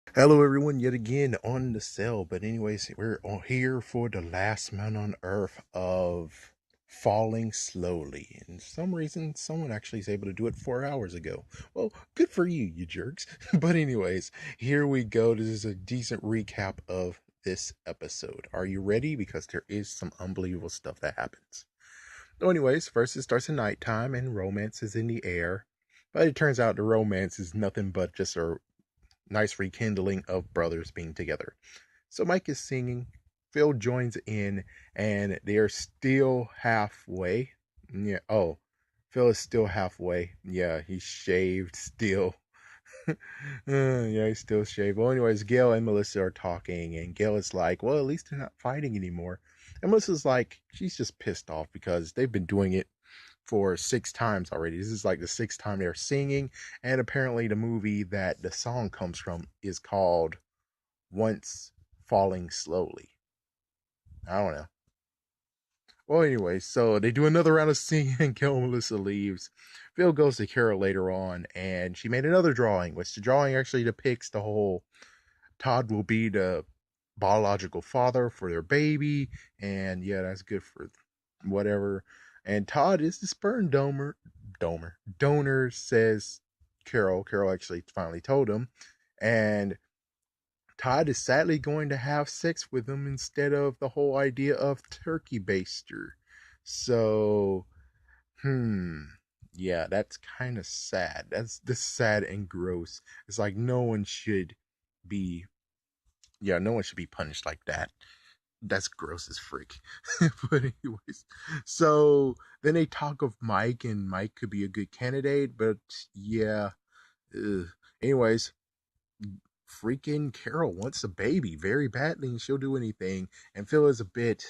Hello, everyone, yet again on the cell. But, anyways, we're on here for the last man on earth of falling slowly. And for some reason, someone actually is able to do it 4 hours ago. Well, good for you, you jerks. But, anyways, here we go. This is a decent recap of this episode. Are you ready? Because there is some unbelievable stuff that happens. So, anyways, first it starts at nighttime and romance is in the air. But it turns out the romance is nothing but just a nice rekindling of brothers being together. So Mike is singing, Phil joins in, and they are still halfway. Yeah, oh, Phil is still halfway. Yeah, he's shaved still. Yeah, he's still shaved. Well, anyways, Gail and Melissa are talking, and Gail is like, well, at least they're not fighting anymore. And Melissa's like, she's just pissed off because they've been doing it for 6 times already. This is like the 6th time they're singing, and apparently the movie that the song comes from is called Once Falling Slowly. I don't know. Well, anyway, so they do another round of singing, and Gail and Melissa leaves. Phil goes to Carol later on, and she made another drawing, which the drawing actually depicts the whole Todd will be the biological father for their baby, and yeah, that's good for whatever. And Todd is the sperm donor, says Carol. Carol actually finally told him, and Todd is sadly going to have sex with him instead of the whole idea of turkey baster. So, hmm. Yeah, that's kind of sad. That's this sad and gross. It's like no one should be no one should be punished like that. That's gross as freak. But anyways, so then they talk of Mike, and Mike could be a good candidate, but yeah. Ugh. Anyways, freaking Carol wants a baby very badly, and she'll do anything. And Phil is a bit,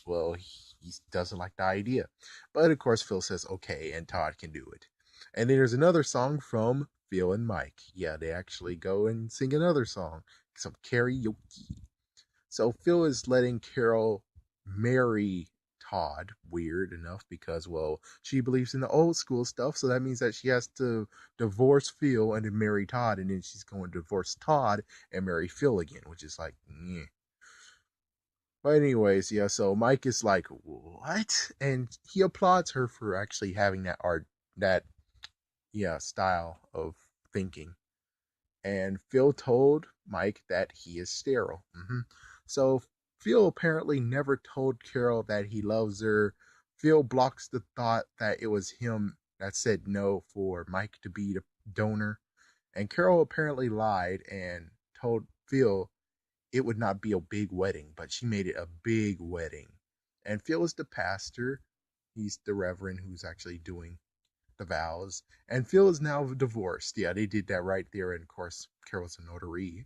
well, he doesn't like the idea, but of course Phil says okay, and Todd can do it. And then there's another song from Phil and Mike. Yeah, they actually go and sing another song, some karaoke. So Phil is letting Carol marry Todd, weird enough, because, well, she believes in the old school stuff, so that means that she has to divorce Phil and then marry Todd, and then she's going to divorce Todd and marry Phil again, which is like, yeah. But anyways, yeah, so Mike is like, what? And he applauds her for actually having that art, that, yeah, style of thinking. And Phil told Mike that he is sterile. So Phil apparently never told Carol that he loves her. Phil blocks the thought that it was him that said no for Mike to be the donor. And Carol apparently lied and told Phil it would not be a big wedding, but she made it a big wedding. And Phil is the pastor. He's the reverend who's actually doing the vows. And Phil is now divorced. Yeah, they did that right there. And of course, Carol's a notary.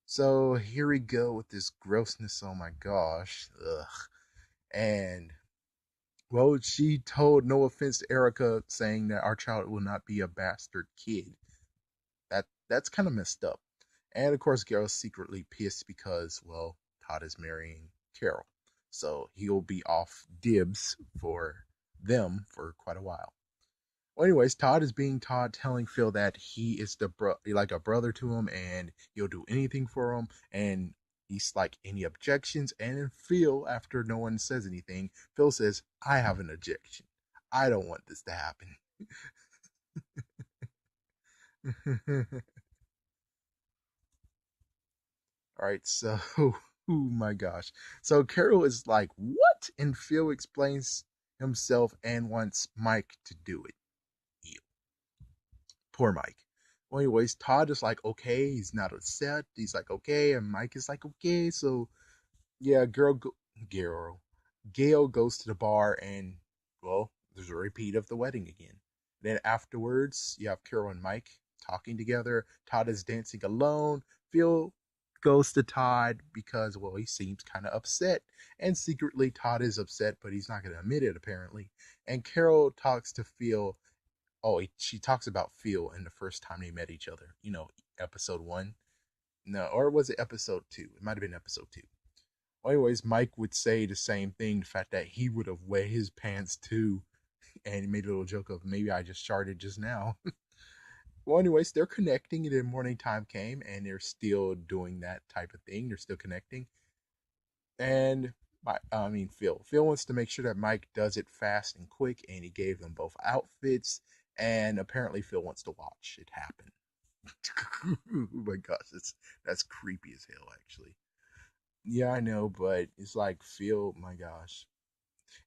So here we go with this grossness. Oh my gosh. Ugh. And, well, she told, no offense to Erica, saying that our child will not be a bastard kid. That's kind of messed up. And of course, Carol's secretly pissed because, well, Todd is marrying Carol. So he'll be off dibs for them for quite a while. Well, anyways, Todd is being Todd, telling Phil that he is like a brother to him, and he'll do anything for him. And he's like, any objections? And then Phil, after no one says anything, Phil says, I have an objection. I don't want this to happen. All right, so, oh my gosh. So Carol is like, what? And Phil explains himself and wants Mike to do it. Ew. Poor Mike. Well, anyways, Todd is like, okay, he's not upset. He's like, okay, and Mike is like, okay. So yeah, girl, Gail goes to the bar, and, well, there's a repeat of the wedding again. Then afterwards, you have Carol and Mike talking together. Todd is dancing alone. Phil goes to Todd because, well, he seems kind of upset, and secretly Todd is upset, but he's not going to admit it apparently. And Carol talks to Phil. Oh, she talks about Phil in the first time they met each other. Episode 1. No, or was it episode 2? It might have been episode 2. Well, anyways, Mike would say the same thing, the fact that he would have wet his pants too, and he made a little joke of, maybe I just sharted just now. Well, anyways, they're connecting, and then morning time came, and they're still doing that type of thing. They're still connecting, and Phil wants to make sure that Mike does it fast and quick, and he gave them both outfits. And apparently, Phil wants to watch it happen. Oh my gosh, that's creepy as hell, actually. Yeah, I know, but it's like Phil. My gosh.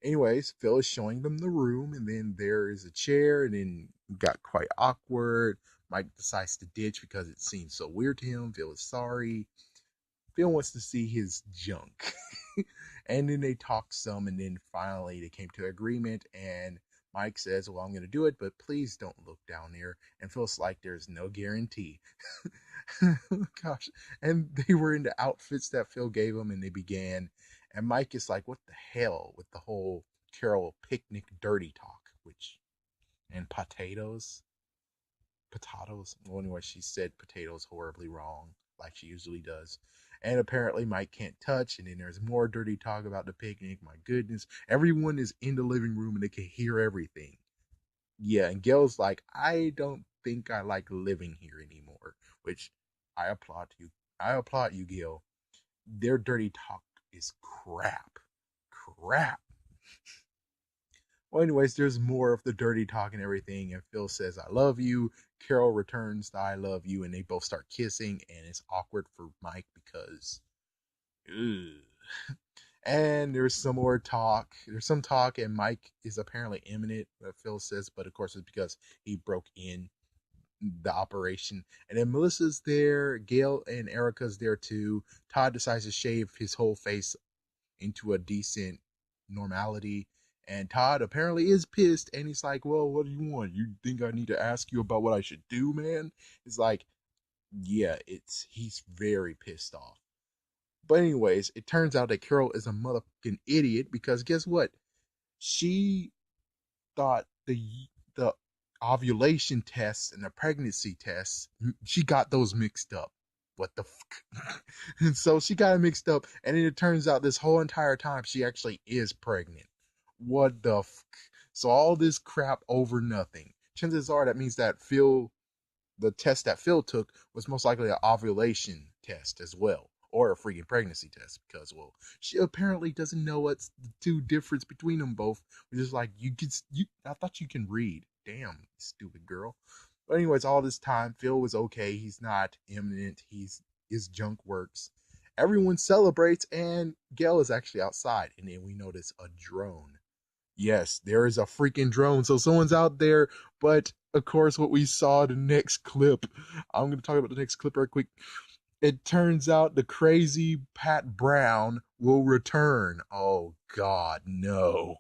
Anyways, Phil is showing them the room, and then there is a chair, and then it got quite awkward. Mike decides to ditch because it seems so weird to him. Phil is sorry. Phil wants to see his junk. And then they talk some, and then finally they came to agreement. And Mike says, "Well, I'm going to do it, but please don't look down there." And Phil's like, "There's no guarantee." Gosh. And they were in the outfits that Phil gave them, and they began. And Mike is like, "What the hell with the whole Carol picnic dirty talk?" Which, and potatoes. Well, anyway, she said potatoes horribly wrong, like she usually does. And apparently, Mike can't touch. And then there's more dirty talk about the picnic. My goodness, everyone is in the living room and they can hear everything. Yeah, and Gail's like, "I don't think I like living here anymore," which I applaud you. I applaud you, Gail. Their dirty talk is crap. Crap. Well, anyways, there's more of the dirty talk and everything, and Phil says, "I love you." Carol returns the "I love you," and they both start kissing, and it's awkward for Mike because, ugh. And there's some more talk. There's some talk, and Mike is apparently imminent, Phil says, but of course it's because he broke in the operation. And then Melissa's there, Gail and Erica's there too. Todd decides to shave his whole face into a decent normality. And Todd apparently is pissed, and he's like, "Well, what do you want? You think I need to ask you about what I should do, man?" It's like, yeah, he's very pissed off. But anyways, it turns out that Carol is a motherfucking idiot because guess what? She thought the ovulation tests and the pregnancy tests, she got those mixed up. What the fuck? And so she got it mixed up, and then it turns out this whole entire time she actually is pregnant. What the fuck? So all this crap over nothing. Chances are that means that the test that Phil took was most likely an ovulation test as well, or a freaking pregnancy test, because well, she apparently doesn't know what's the two difference between them both. Which is like I thought you can read. Damn, stupid girl. But anyways, all this time Phil was okay. He's not imminent. His junk works. Everyone celebrates, and Gail is actually outside, and then we notice a drone. Yes, there is a freaking drone. So someone's out there. But of course, what we saw the next clip, I'm going to talk about the next clip right quick. It turns out the crazy Pat Brown will return. Oh, God, no.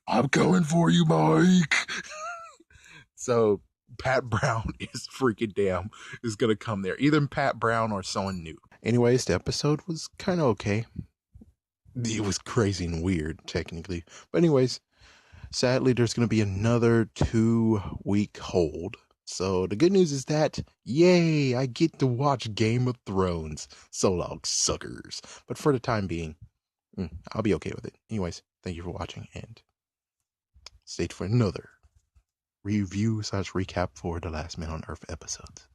"I'm coming for you, Mike." So Pat Brown is freaking damn is going to come there. Either Pat Brown or someone new. Anyways, the episode was kind of okay. It was crazy and weird, technically. But anyways, sadly, there's going to be another 2-week hold. So the good news is that, yay, I get to watch Game of Thrones. So long, suckers. But for the time being, I'll be okay with it. Anyways, thank you for watching, and stay tuned for another review/recap for the Last Man on Earth episodes.